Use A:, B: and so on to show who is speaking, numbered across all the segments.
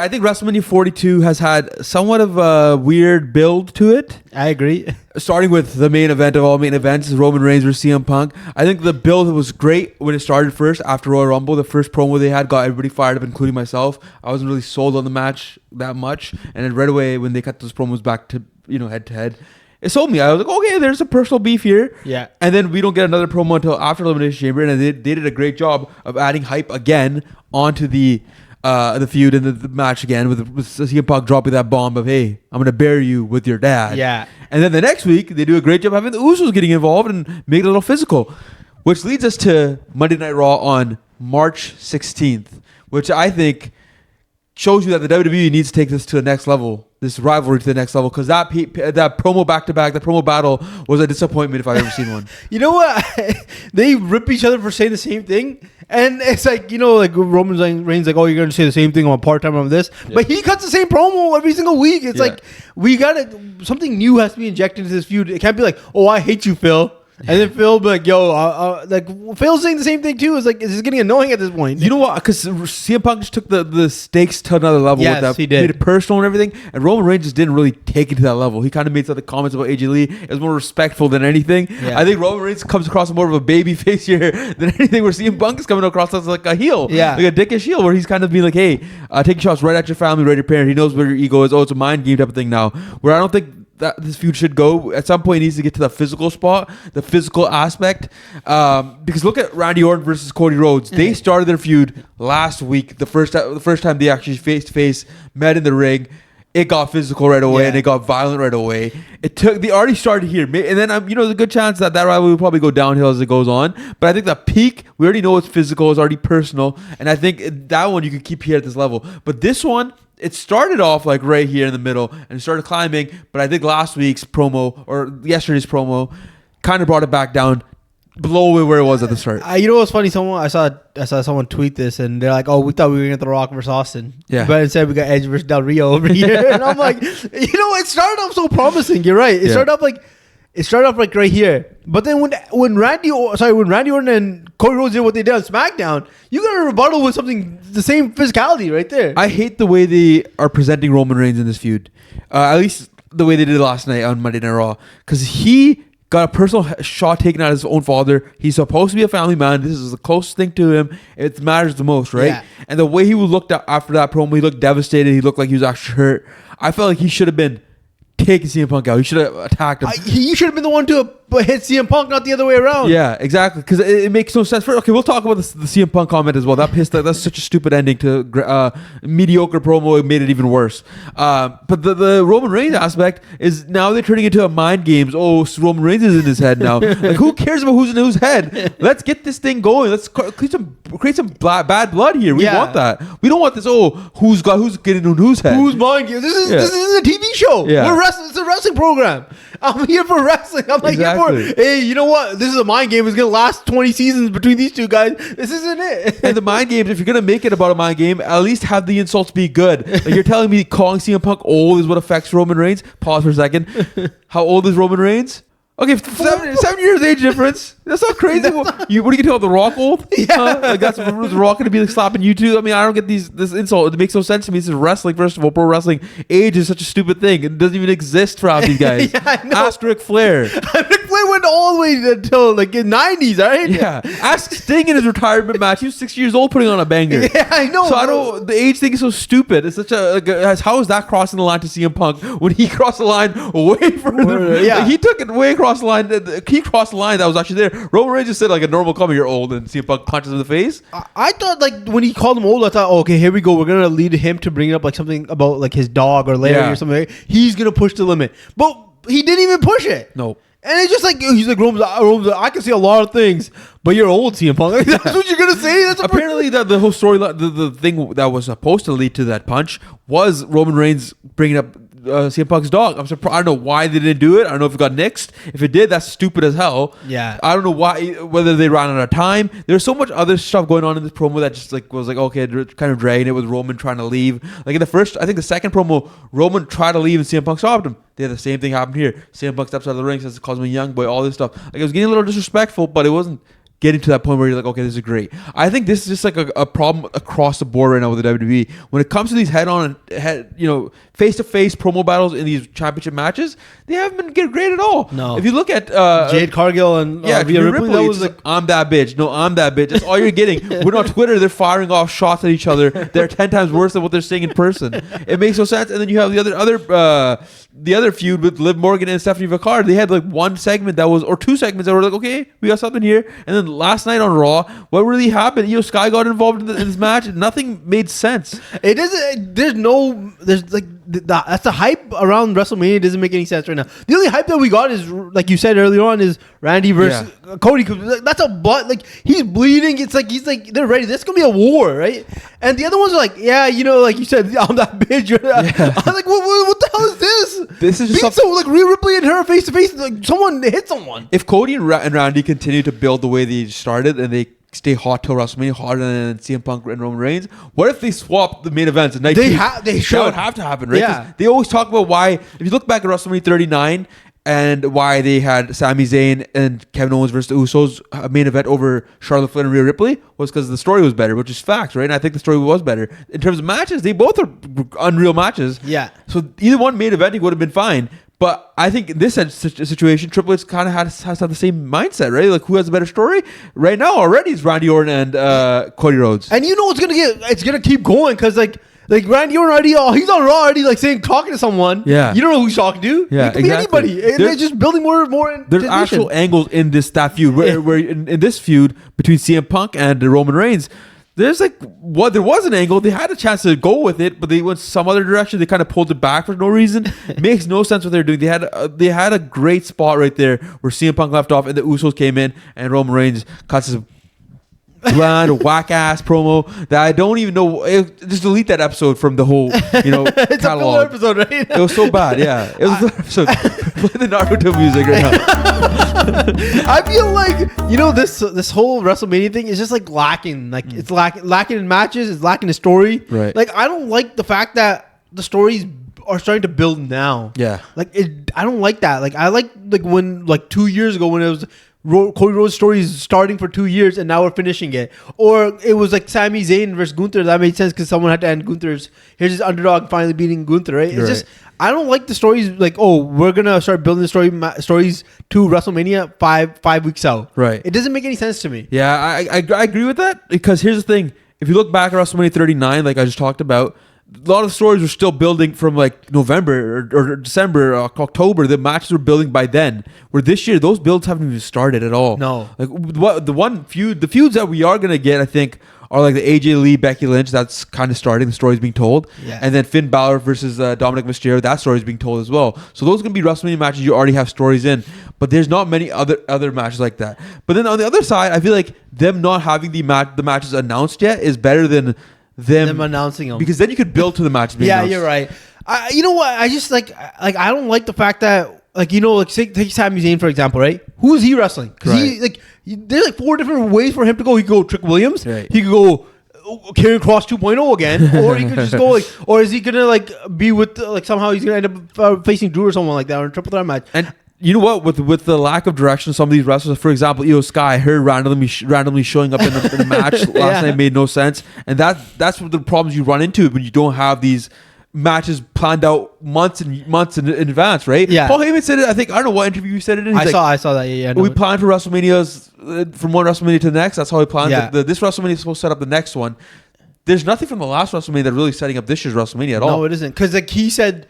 A: I think WrestleMania 42 has had somewhat of a weird build to it.
B: I agree.
A: Starting with the main event of all main events, Roman Reigns versus CM Punk. I think the build was great when it started first after Royal Rumble. The first promo they had got everybody fired up, including myself. I wasn't really sold on the match that much. And then right away when they cut those promos back to, head to head, it sold me. I was like, okay, there's a personal beef here.
B: Yeah. And
A: then we don't get another promo until after Elimination Chamber. And they did a great job of adding hype again onto the feud and the match again with CM Punk dropping that bomb of, hey, I'm going to bury you with your dad.
B: Yeah.
A: And then the next week, they do a great job having the Usos getting involved and make it a little physical, which leads us to Monday Night Raw on March 16th, which I think shows you that the WWE needs to take this to the next level, this rivalry to the next level, because that promo back-to-back, the promo battle was a disappointment if I've ever seen one.
B: You know what? They rip each other for saying the same thing. And it's like, like Roman Reigns like, oh, you're going to say the same thing on part-time on this. Yeah. But he cuts the same promo every single week. It's like, something new has to be injected into this feud. It can't be like, oh, I hate you, Phil. And then Phil be like, yo, Phil's saying the same thing too. It's like, it's just getting annoying at this point.
A: You know what? Because CM Punk just took the stakes to another level.
B: Yes,
A: with that.
B: He did.
A: Made it personal and everything. And Roman Reigns just didn't really take it to that level. He kind of made some of the comments about AJ Lee. It was more respectful than anything. Yeah. I think Roman Reigns comes across more of a baby face here than anything, where CM Punk is coming across as like a heel.
B: Yeah.
A: Like a dickish heel, where he's kind of being like, hey, taking shots right at your family, right at your parent. He knows where your ego is. Oh, it's a mind game type of thing now. Where I don't think that this feud should go. At some point, it needs to get to the physical spot, the physical aspect. Because look at Randy Orton versus Cody Rhodes. They started their feud last week. The first time they actually face to face met in the ring, it got physical right away and it got violent right away. They already started here, and then there's a good chance that rivalry will probably go downhill as it goes on. But I think the peak, we already know it's physical, it's already personal, and I think that one you could keep here at this level. But this one, it started off like right here in the middle and it started climbing, but I think last week's promo or yesterday's promo kind of brought it back down below where it was at the start.
B: You know what's funny? I saw someone tweet this and they're like, "Oh, we thought we were gonna get The Rock versus Austin, but instead we got Edge versus Del Rio over here." And I'm like, it started off so promising. You're right. It started off like right here, but then when Randy Orton and Cody Rhodes did what they did on SmackDown, you got a rebuttal with something the same physicality right there.
A: I hate the way they are presenting Roman Reigns in this feud, at least the way they did it last night on Monday Night Raw, because he got a personal shot taken at his own father. He's supposed to be a family man. This is the closest thing to him. It matters the most, right? Yeah. And the way he looked after that promo, he looked devastated. He looked like he was actually hurt. I felt like he should have been taking CM Punk out. He should have attacked him.
B: You should have been the one to hit CM Punk, not the other way around.
A: Yeah, exactly. Because it makes no sense. We'll talk about the CM Punk comment as well. That's such a stupid ending to mediocre promo. It made it even worse. But the Roman Reigns aspect is now they're turning into a mind games. Oh, Roman Reigns is in his head now. Like, who cares about who's in whose head? Let's get this thing going. Let's create some bad blood here. We want that. We don't want this. Oh, who's getting in whose head?
B: Who's mind games? This is a TV show.
A: Yeah.
B: It's a wrestling program. I'm here for wrestling. I'm like here for, hey, you know what? This is a mind game. It's going to last 20 seasons between these two guys. This isn't it.
A: And the mind games, if you're going to make it about a mind game, at least have the insults be good. Like, you're telling me calling CM Punk old is what affects Roman Reigns? Pause for a second. How old is Roman Reigns? Okay, 7 years age difference. That's not crazy. What are you going to tell The Rock old?
B: Yeah.
A: Like, that's The Rock going to be like slapping you too? I mean, I don't get this insult. It makes no sense to me. This is wrestling, first of all. Pro wrestling. Age is such a stupid thing. It doesn't even exist for half these guys.
B: I know.
A: Ask Ric Flair.
B: Ric Flair went all the way until like in 90s, right?
A: Yeah. Ask Sting in his retirement match. He was 6 years old putting on a banger.
B: Yeah, I know.
A: So the age thing is so stupid. It's such how is that crossing the line to CM Punk when he crossed the line way further?
B: Yeah.
A: Like, he took it way across the line. He crossed the line that was actually there. Roman Reigns just said like a normal comment, "You're old," and CM Punk punches him in the face.
B: I thought like when he called him old, I thought, okay, here we go. We're gonna lead him to bring up like something about like his dog or Larry or something. He's gonna push the limit, but he didn't even push it.
A: No.
B: And it's just like he's like Roman's, I can see a lot of things, but you're old, CM Punk. That's what you're gonna say. That's
A: apparently the whole story, the thing that was supposed to lead to that punch was Roman Reigns bringing up CM Punk's dog. I'm surprised. I don't know why they didn't do it. I don't know if it got nixed. If it did, that's stupid as hell.
B: Yeah.
A: I don't know why. Whether they ran out of time. There's so much other stuff going on in this promo that just like was like, okay, kind of dragging it with Roman trying to leave. Like in the second promo, Roman tried to leave and CM Punk stopped him. They had the same thing happen here. CM Punk steps out of the ring, calls him a young boy, all this stuff. Like, it was getting a little disrespectful, but it wasn't getting to that point where you're like, okay, this is great. I think this is just like a problem across the board right now with the WWE. When it comes to these face-to-face promo battles in these championship matches, they haven't been great at all.
B: No.
A: If you look at
B: Jade Cargill and
A: Rhea Ripley,
B: that was like,
A: I'm that bitch. No, I'm that bitch. That's all you're getting. When on Twitter, they're firing off shots at each other. They're 10 times worse than what they're saying in person. It makes no sense. And then you have the other feud with Liv Morgan and Stephanie Vicard. They had like one segment or two segments that were like, okay, we got something here. And then last night on Raw, what really happened? Sky got involved in this match. Nothing made sense.
B: It doesn't. That's the hype around WrestleMania. It doesn't make any sense right now. The only hype that we got is, like you said earlier on, is Randy versus Cody. That's a butt. Like, he's bleeding. It's like they're ready. This is gonna be a war, right? And the other ones are like, like you said, I'm that bitch. I'm like, what the hell is this?
A: This is just
B: like Rhea Ripley and her face to face. Like, someone hit someone.
A: If Cody and Randy continue to build the way they started and they stay hot till WrestleMania, hotter than CM Punk and Roman Reigns, what if they swap the main events at night?
B: They should.
A: That would have to happen, right?
B: Yeah.
A: They always talk about why. If you look back at WrestleMania 39 and why they had Sami Zayn and Kevin Owens versus the Usos main event over Charlotte Flair and Rhea Ripley, was because the story was better, which is facts, right? And I think the story was better. In terms of matches, they both are unreal matches.
B: Yeah.
A: So either one main eventing would have been fine. But I think in this situation, Triple H kind of has to have the same mindset, right? Like, who has a better story? Right now, already, it's Randy Orton and Cody Rhodes.
B: And it's gonna keep going because like Randy Orton already, he's on Raw already, like talking to someone.
A: Yeah,
B: you don't know who he's talking to.
A: Yeah,
B: it could be anybody. They're just building more and more.
A: There's actual angles in that feud. Where in this feud between CM Punk and Roman Reigns, there's there was an angle. They had a chance to go with it, but they went some other direction. They kind of pulled it back for no reason. It makes no sense what they're doing. They had a great spot right there where CM Punk left off and the Usos came in and Roman Reigns cuts his bland whack ass promo that I don't even know. Just delete that episode from the whole
B: it's
A: catalog.
B: A episode, right?
A: It was so bad. Yeah, it was an episode. Play the Naruto music right now.
B: I feel like this whole WrestleMania thing is just like lacking. Like it's lacking in matches. It's lacking in story.
A: Right.
B: Like, I don't like the fact that the stories are starting to build now.
A: Yeah.
B: Like I don't like that. Like, I like when 2 years ago when it was Cody Rhodes' story is starting for 2 years and now we're finishing it. Or it was like Sami Zayn versus Gunther. That made sense because someone had to end Gunther's. Here's this underdog finally beating Gunther, right? It's just, I don't like the stories like, we're going to start building the stories to WrestleMania five weeks out. Right. It doesn't make any sense to me.
A: Yeah, I agree with that because here's the thing. If you look back at WrestleMania 39, like I just talked about, a lot of stories were still building from like November or December, October. The matches were building by then. Where this year, those builds haven't even started at all.
B: No.
A: Like the feuds that we are gonna get, I think, are like the AJ Lee, Becky Lynch. That's kind of starting. The story's being told.
B: Yeah.
A: And then Finn Balor versus Dominic Mysterio. That story's being told as well. So those are gonna be WrestleMania matches you already have stories in. But there's not many other matches like that. But then on the other side, I feel like them not having the matches announced yet is better than them
B: announcing them,
A: because then you could build to the match.
B: Yeah, announced. You're right. You know what? I just like I don't like the fact that take Sami Zayn for example, right? Who is he wrestling? Because there's like 4 different ways for him to go. He could go Trick Williams. Right. He could go Karrion Kross 2.0 again, or he could just go or is he gonna be with somehow he's gonna end up facing Drew or someone like that or a triple threat match?
A: And you know what? With the lack of direction of some of these wrestlers, for example, Io Sky, her randomly showing up in the match last night made no sense, and that's what the problems you run into when you don't have these matches planned out months and months in advance, right? Yeah. Paul Heyman said it. I don't know what interview you said it in.
B: I saw that. Yeah.
A: We planned for WrestleManias from one WrestleMania to the next. That's how we planned. Yeah. This WrestleMania is supposed to set up the next one. There's nothing from the last WrestleMania that really setting up this year's WrestleMania at all.
B: No, it isn't. Because he said,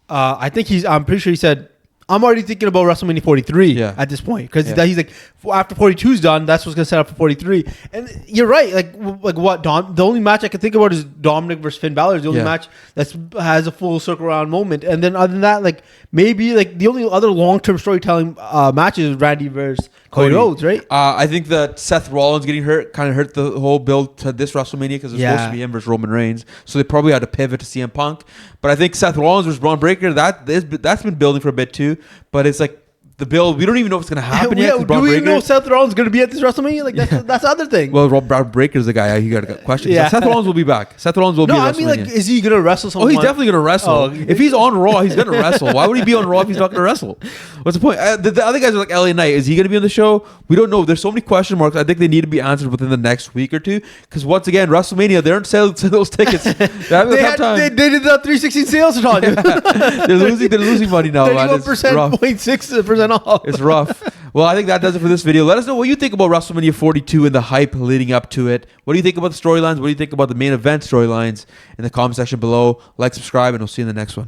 B: I'm pretty sure he said, I'm already thinking about WrestleMania 43 at this point because he's like, after 42 is done, that's what's gonna set up for 43. And you're right. Like what? The only match I can think about is Dominic versus Finn Balor. Is the only match that has a full circle around moment. And then other than that, maybe the only other long term storytelling match is Randy versus Cody Rhodes, right?
A: I think that Seth Rollins getting hurt kind of hurt the whole build to this WrestleMania because it's supposed to be him versus Roman Reigns. So they probably had to pivot to CM Punk. But I think Seth Rollins versus Braun Breaker, that's been building for a bit too. But it's like the build. We don't even know if it's gonna happen yet.
B: Do we even know Seth Rollins is gonna be at this WrestleMania? Like that's the other thing.
A: Well, Rob Breaker's the guy. He got a question. Yeah. Seth Rollins will be back. Seth Rollins will be. No, I mean, like,
B: is he gonna wrestle someone?
A: Oh, he's definitely gonna wrestle. Oh, if he's on Raw, he's gonna wrestle. Why would he be on Raw if he's not gonna wrestle? What's the point? The other guys are like LA Knight. Is he gonna be on the show? We don't know. There's so many question marks. I think they need to be answered within the next week or two. Because once again, WrestleMania, they aren't selling those tickets. They're having a tough time.
B: They did the 316 sales and all.
A: They're losing money now, man. It's
B: 31.6% off.
A: It's rough. Well, I think that does it for this video. Let us know what you think about WrestleMania 42 and the hype leading up to it. What do you think about the storylines? What do you think about the main event storylines? In the comment section below. Like, subscribe, and we'll see you in the next one.